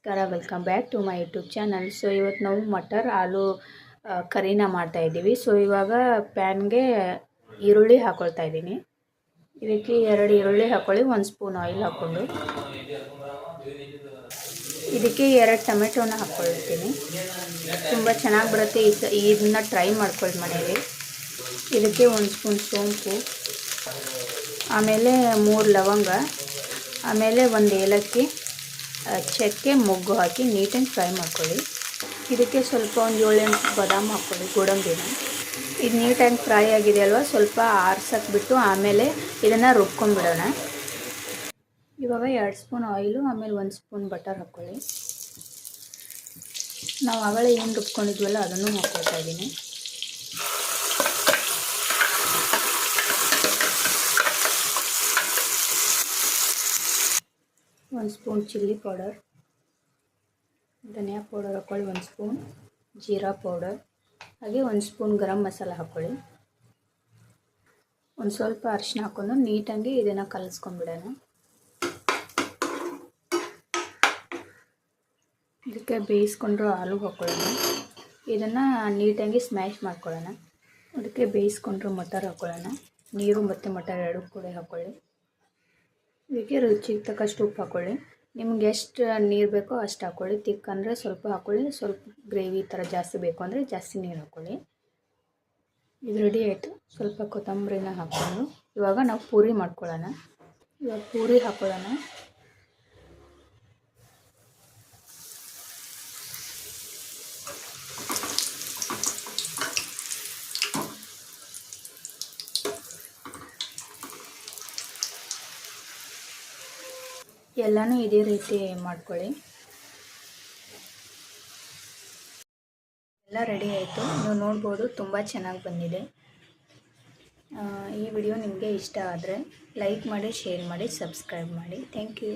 ನಮಸ್ಕಾರ, welcome back to my YouTube channel. So ಇವತ್ತು ನಾವು ಮಟರ್ ಆಲೂ ಕರಿನ ಮಾಡ್ತಾಯಿದ್ದೀವಿ. ಸೊ ಇವಾಗ ಪ್ಯಾನ್ಗೆ ಈರುಳ್ಳಿ ಹಾಕ್ಕೊಳ್ತಾ ಇದ್ದೀನಿ. ಇದಕ್ಕೆ 2 ಈರುಳ್ಳಿ ಹಾಕ್ಕೊಳ್ಳಿ, 1 ಸ್ಪೂನ್ ಆಯಿಲ್ ಹಾಕ್ಕೊಂಡು ಇದಕ್ಕೆ 2 ಟೊಮೆಟೊನ ಹಾಕ್ಕೊಳ್ತೀನಿ. ತುಂಬ ಚೆನ್ನಾಗಿ ಬರುತ್ತೆ. ಇದನ್ನ ಟ್ರೈ ಮಾಡ್ಕೊಳ್ಳಿ ಮನೆಯಲ್ಲಿ. ಇದಕ್ಕೆ 1 ಸ್ಪೂನ್ ಸೋಂಪು, ಆಮೇಲೆ 3 ಲವಂಗ, ಆಮೇಲೆ 1 ಏಲಕ್ಕಿ, ಚಕ್ಕೆ, ಮೊಗ್ಗು ಹಾಕಿ ನೀಟಾಗಿ ಫ್ರೈ ಮಾಡ್ಕೊಳ್ಳಿ. ಇದಕ್ಕೆ ಸ್ವಲ್ಪ ಒಂದು 7-8 ಬಾದಾಮ್ ಹಾಕ್ಕೊಳ್ಳಿ, ಗೋಡಂಬಿನ. ಇದು ನೀಟಾಗಿ ಫ್ರೈ ಆಗಿದೆ ಅಲ್ವಾ, ಸ್ವಲ್ಪ ಆರ್ಸಕ್ಕೆ ಬಿಟ್ಟು ಆಮೇಲೆ ಇದನ್ನು ರುಬ್ಕೊಂಡ್ಬಿಡೋಣ. ಇವಾಗ 2 ಸ್ಪೂನ್ ಆಯಿಲು, ಆಮೇಲೆ 1 ಸ್ಪೂನ್ ಬಟರ್ ಹಾಕ್ಕೊಳ್ಳಿ. ನಾವು ಆವಾಗಲೇ ಏನು ರುಬ್ಕೊಂಡಿದ್ವಲ್ಲ ಅದನ್ನು ಹಾಕ್ಕೊಳ್ತಾ ಇದ್ದೀನಿ. ಒಂದು ಸ್ಪೂನ್ ಚಿಲ್ಲಿ ಪೌಡರ್, ಧನಿಯಾ ಪೌಡರ್ ಹಾಕ್ಕೊಳ್ಳಿ, 1 ಸ್ಪೂನ್ ಜೀರಾ ಪೌಡರ್, ಹಾಗೆ 1 ಸ್ಪೂನ್ ಗರಂ ಮಸಾಲ ಹಾಕ್ಕೊಳ್ಳಿ. ಒಂದು ಸ್ವಲ್ಪ ಅರಿಶಿನ ಹಾಕ್ಕೊಂಡು ನೀಟಾಗಿ ಇದನ್ನು ಕಲಿಸ್ಕೊಂಡ್ಬಿಡೋಣ. ಇದಕ್ಕೆ ಬೇಯಿಸ್ಕೊಂಡ್ರು ಆಲೂ ಹಾಕ್ಕೊಳ್ಳೋಣ. ಇದನ್ನು ನೀಟಾಗಿ ಸ್ಮ್ಯಾಶ್ ಮಾಡ್ಕೊಳ್ಳೋಣ. ಅದಕ್ಕೆ ಬೇಯಿಸ್ಕೊಂಡ್ರು ಮಟರ್ ಹಾಕ್ಕೊಳ್ಳೋಣ. ನೀರು ಮತ್ತು ಮಟರ್ 2 ಕೂಡ ಹಾಕ್ಕೊಳ್ಳಿ. ಇದಕ್ಕೆ ರುಚಿಗೆ ತಕ್ಕಷ್ಟು ಉಪ್ಪು ಹಾಕ್ಕೊಳ್ಳಿ. ನಿಮ್ಗೆ ಎಷ್ಟು ನೀರು ಬೇಕೋ ಅಷ್ಟು ಹಾಕ್ಕೊಳ್ಳಿ. ತಿಕ್ ಅಂದರೆ ಸ್ವಲ್ಪ ಹಾಕ್ಕೊಳ್ಳಿ, ಸ್ವಲ್ಪ ಗ್ರೇವಿ ಥರ ಜಾಸ್ತಿ ಬೇಕು ಅಂದರೆ ಜಾಸ್ತಿ ನೀರು ಹಾಕ್ಕೊಳ್ಳಿ. ಇದು ರೆಡಿ ಆಯಿತು. ಸ್ವಲ್ಪ ಕೊತ್ತಂಬರಿನ ಹಾಕ್ಕೊಂಡು ಇವಾಗ ನಾವು ಪೂರಿ ಮಾಡ್ಕೊಳ್ಳೋಣ. ಇವಾಗ ಪೂರಿ ಹಾಕ್ಕೊಳ್ಳೋಣ. ಎಲ್ಲನೂ ಇದೇ ರೀತಿ ಮಾಡ್ಕೊಳ್ಳಿ. ಎಲ್ಲ ರೆಡಿ ಆಯಿತು. ನೀವು ನೋಡ್ಬೋದು, ತುಂಬ ಚೆನ್ನಾಗಿ ಬಂದಿದೆ. ಈ ವಿಡಿಯೋ ನಿಮಗೆ ಇಷ್ಟ ಆದರೆ ಲೈಕ್ ಮಾಡಿ, ಶೇರ್ ಮಾಡಿ, ಸಬ್ಸ್ಕ್ರೈಬ್ ಮಾಡಿ. Thank you.